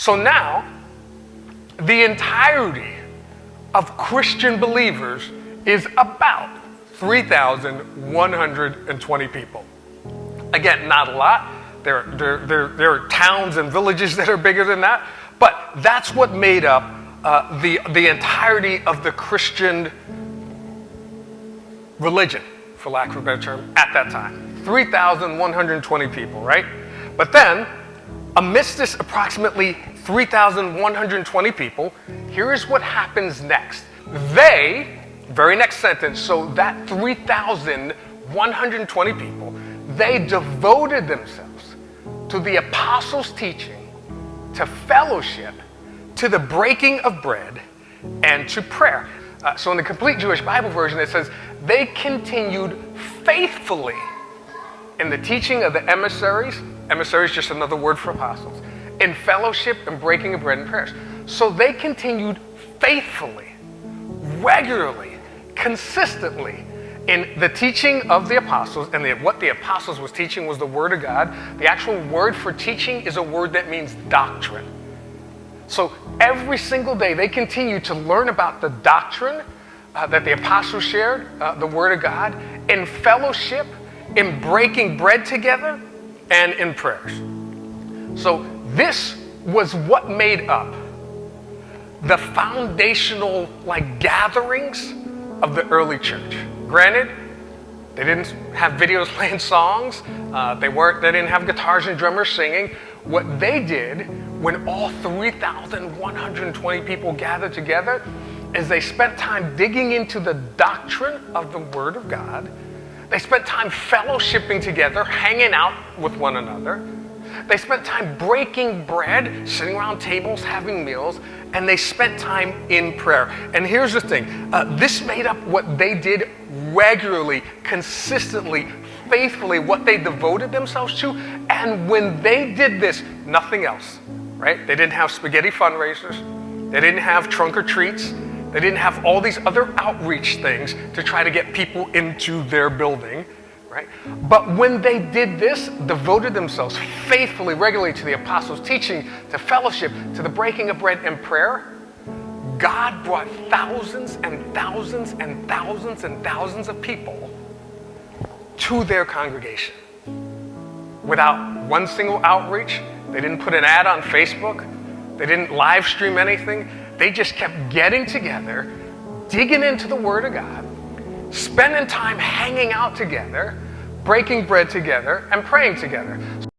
So now, the entirety of Christian believers is about 3,120 people. Again, not a lot. There are towns and villages that are bigger than that, but that's what made up the entirety of the Christian religion, for lack of a better term, at that time. 3,120 people, right? But then, amidst this approximately 3,120 people, here is what happens next. Very next sentence, so that 3,120 people, they devoted themselves to the apostles' teaching, to fellowship, to the breaking of bread, and to prayer. So in the Complete Jewish Bible version, it says, they continued faithfully in the teaching of the emissaries, just another word for apostles, in fellowship and breaking of bread and prayers. So they continued faithfully, regularly, consistently in the teaching of the apostles, and what the apostles was teaching was the Word of God. The actual word for teaching is a word that means doctrine. So every single day they continue to learn about the doctrine that the apostles shared, the Word of God, in fellowship, in breaking bread together, and in prayers. So this was what made up the foundational gatherings of the early church. Granted, they didn't have videos playing songs. They didn't have guitars and drummers singing. What they did when all 3,120 people gathered together is they spent time digging into the doctrine of the Word of God. They spent time fellowshipping together, hanging out with one another. They spent time breaking bread, sitting around tables, having meals, and they spent time in prayer. And here's the thing. This made up what they did regularly, consistently, faithfully, what they devoted themselves to. And when they did this, nothing else, right? They didn't have spaghetti fundraisers. They didn't have trunk or treats. They didn't have all these other outreach things to try to get people into their building. Right? But when they did this, devoted themselves faithfully, regularly to the apostles' teaching, to fellowship, to the breaking of bread and prayer, God brought thousands and thousands and thousands and thousands of people to their congregation. Without one single outreach, they didn't put an ad on Facebook, they didn't live stream anything, they just kept getting together, digging into the Word of God, spending time hanging out together, breaking bread together, and praying together.